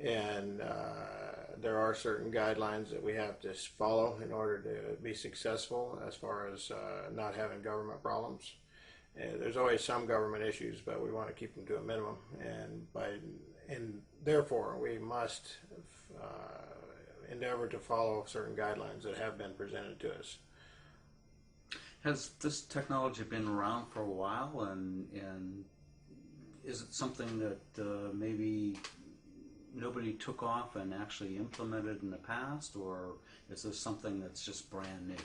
and there are certain guidelines that we have to follow in order to be successful as far as not having government problems. There's always some government issues, but we want to keep them to a minimum, and therefore we must endeavor to follow certain guidelines that have been presented to us. Has this technology been around for a while, and is it something that maybe nobody took off and actually implemented in the past, or is this something that's just brand new?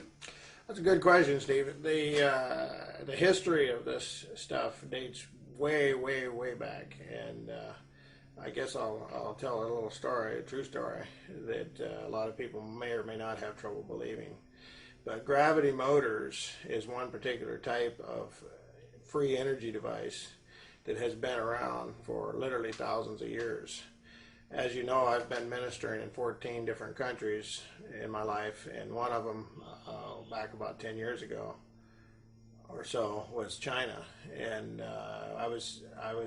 That's a good question, Steve. The history of this stuff dates way, way, way back, and I guess I'll tell a little story, a true story, that a lot of people may or may not have trouble believing. But gravity motors is one particular type of free energy device that has been around for literally thousands of years. As you know, I've been ministering in 14 different countries in my life, and one of them, back about 10 years ago or so, was China. And I was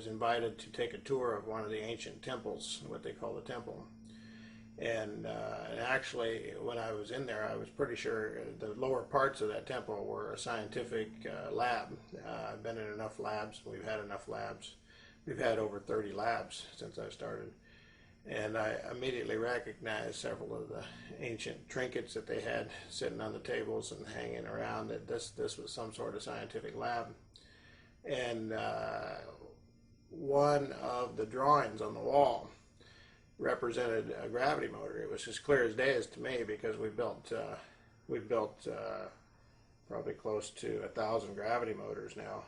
invited to take a tour of one of the ancient temples, what they call the temple. And actually, when I was in there, I was pretty sure the lower parts of that temple were a scientific lab. I've been in enough labs. We've had enough labs. We've had over 30 labs since I started. And I immediately recognized several of the ancient trinkets that they had sitting on the tables and hanging around, that this was some sort of scientific lab. And one of the drawings on the wall represented a gravity motor. It was as clear as day as to me, because we built probably close to 1,000 gravity motors now,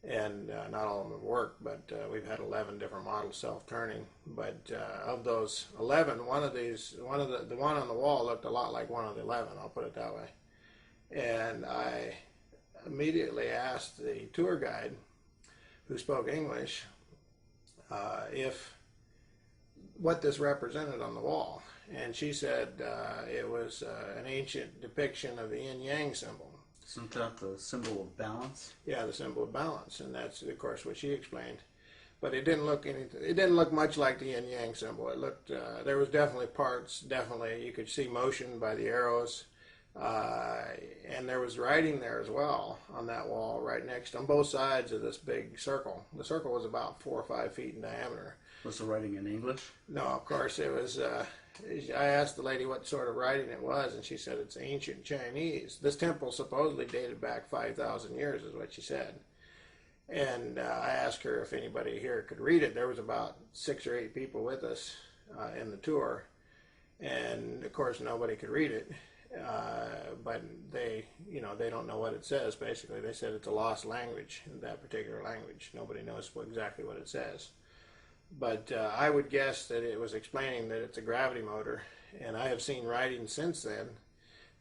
and not all of them have worked, but we've had 11 different models self-turning. But of those 11, the one on the wall looked a lot like one of the 11. I'll put it that way. And I immediately asked the tour guide, who spoke English, what this represented on the wall, and she said it was an ancient depiction of the yin-yang symbol. Isn't that the symbol of balance? Yeah, the symbol of balance, and that's of course what she explained. But it didn't look much like the yin-yang symbol. It looked there was definitely parts. Definitely, you could see motion by the arrows, and there was writing there as well on that wall, right next on both sides of this big circle. The circle was about 4 or 5 feet in diameter. Was the writing in English? No, of course it was. I asked the lady what sort of writing it was, and she said it's ancient Chinese. This temple supposedly dated back 5,000 years, is what she said. And I asked her if anybody here could read it. There was about 6 or 8 people with us in the tour, and of course nobody could read it. But they don't know what it says. Basically, they said it's a lost language. That particular language, nobody knows exactly what it says. But I would guess that it was explaining that it's a gravity motor, and I have seen writing since then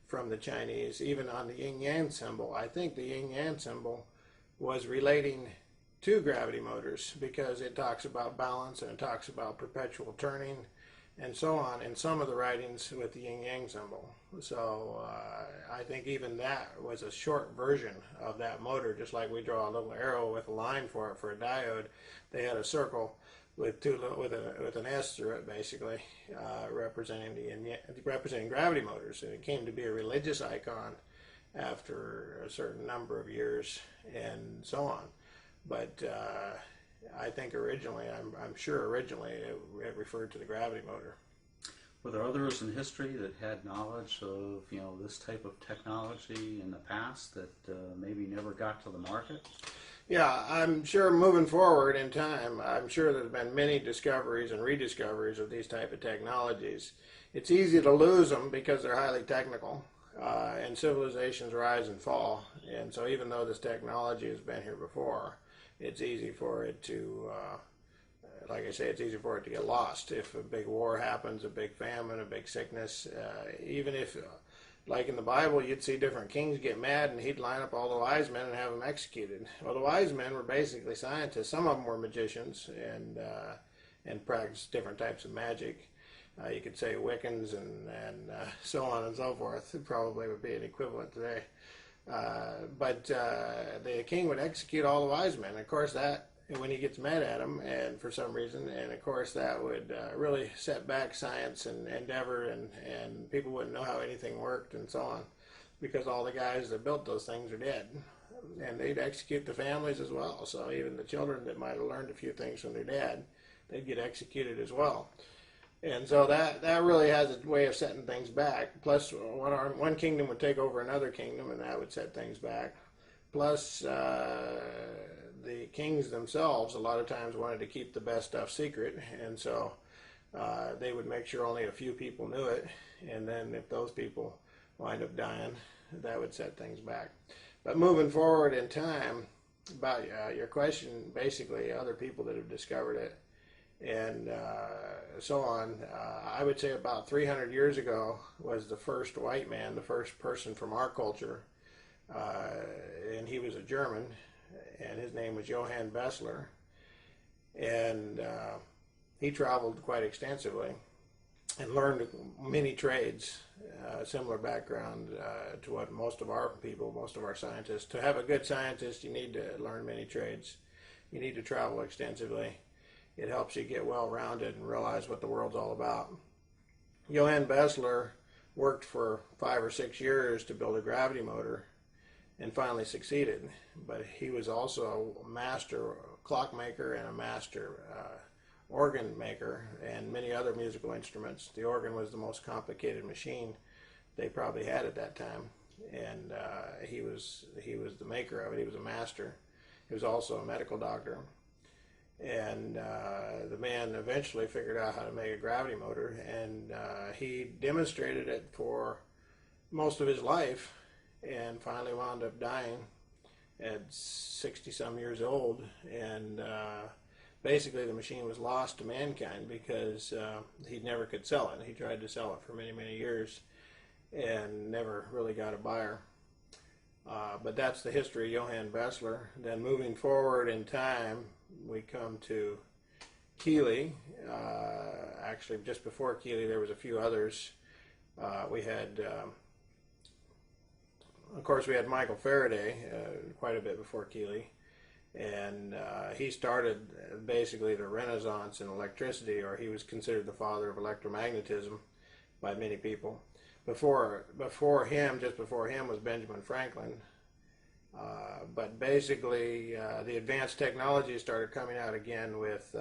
from the Chinese, even on the yin-yang symbol. I think the yin-yang symbol was relating to gravity motors, because it talks about balance and it talks about perpetual turning and so on in some of the writings with the yin-yang symbol. So I think even that was a short version of that motor, just like we draw a little arrow with a line for it for a diode. They had a circle with an S through it, basically, representing gravity motors, and it came to be a religious icon after a certain number of years, and so on. But I think originally, I'm sure originally it referred to the gravity motor. Were there others in history that had knowledge of this type of technology in the past that maybe never got to the market? Yeah, I'm sure moving forward in time, I'm sure there's been many discoveries and rediscoveries of these type of technologies. It's easy to lose them because they're highly technical, and civilizations rise and fall. And so even though this technology has been here before, it's easy for it to, like I say, it's easy for it to get lost. If a big war happens, a big famine, a big sickness, even if, like in the Bible, you'd see different kings get mad and he'd line up all the wise men and have them executed. Well, the wise men were basically scientists. Some of them were magicians and practiced different types of magic. You could say Wiccans and so on and so forth. It probably would be an equivalent today. But the king would execute all the wise men. Of course, that when he gets mad at them, and for some reason, and of course that would really set back science and endeavor, and people wouldn't know how anything worked and so on, because all the guys that built those things are dead, and they'd execute the families as well. So even the children that might have learned a few things from their dad, they'd get executed as well. And so that really has a way of setting things back. Plus, one kingdom would take over another kingdom, and that would set things back. Plus, the kings themselves a lot of times wanted to keep the best stuff secret, and so they would make sure only a few people knew it. And then if those people wind up dying, that would set things back. But moving forward in time, about your question, basically other people that have discovered it and so on, I would say about 300 years ago was the first white man, the first person from our culture, and he was a German, and his name was Johann Bessler, and he traveled quite extensively and learned many trades, similar background to what most of our people, most of our scientists. To have a good scientist, you need to learn many trades. You need to travel extensively. It helps you get well-rounded and realize what the world's all about. Johann Bessler worked for 5 or 6 years to build a gravity motor and finally succeeded. But he was also a master clockmaker and a master organ maker and many other musical instruments. The organ was the most complicated machine they probably had at that time, and he was the maker of it. He was a master. He was also a medical doctor. And the man eventually figured out how to make a gravity motor, and he demonstrated it for most of his life, and finally wound up dying at 60 some years old. And basically the machine was lost to mankind because he never could sell it. He tried to sell it for many years and never really got a buyer. But that's the history of Johann Bessler. Then moving forward in time, we come to Keeley. Actually, just before Keeley, there was a few others. We had, of course, we had Michael Faraday quite a bit before Keeley, and he started basically the Renaissance in electricity, or he was considered the father of electromagnetism by many people. Before him, just before him, was Benjamin Franklin. But basically, the advanced technology started coming out again with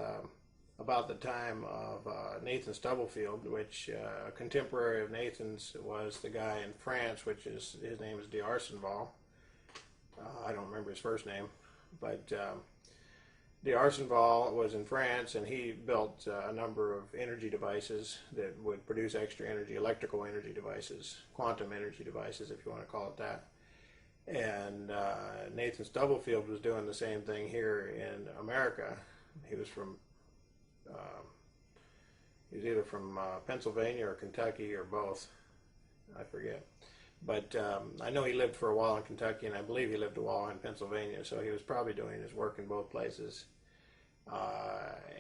about the time of Nathan Stubblefield, which a contemporary of Nathan's was the guy in France, which is, his name is D'Arsenval. I don't remember his first name, but D'Arsenval was in France, and he built a number of energy devices that would produce extra energy, electrical energy devices, quantum energy devices, if you want to call it that. And Nathan Stubblefield was doing the same thing here in America. He was from, he was either from Pennsylvania or Kentucky or both, I forget. But I know he lived for a while in Kentucky, and I believe he lived a while in Pennsylvania, so he was probably doing his work in both places.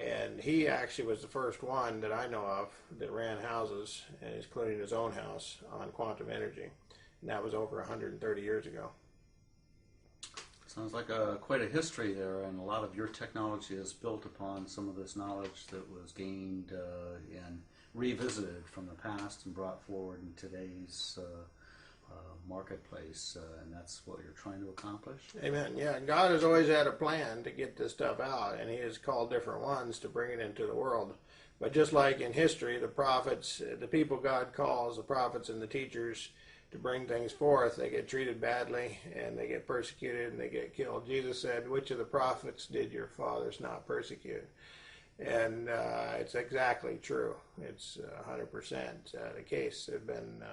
And he actually was the first one that I know of that ran houses, including his own house, on quantum energy. And that was over 130 years ago. Sounds like quite a history there, and a lot of your technology is built upon some of this knowledge that was gained and revisited from the past and brought forward in today's marketplace, and that's what you're trying to accomplish? Amen. Yeah, God has always had a plan to get this stuff out, and he has called different ones to bring it into the world. But just like in history, the prophets, the people God calls, the prophets and the teachers, to bring things forth, they get treated badly, and they get persecuted, and they get killed. Jesus said, "Which of the prophets did your fathers not persecute?" And it's exactly true. It's 100% the case. There have been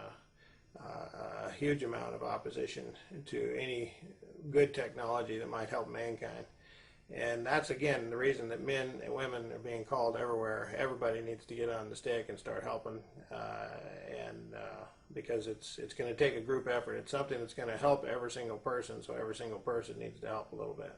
a huge amount of opposition to any good technology that might help mankind. And that's, again, the reason that men and women are being called everywhere. Everybody needs to get on the stick and start helping, because it's going to take a group effort. It's something that's going to help every single person, so every single person needs to help a little bit.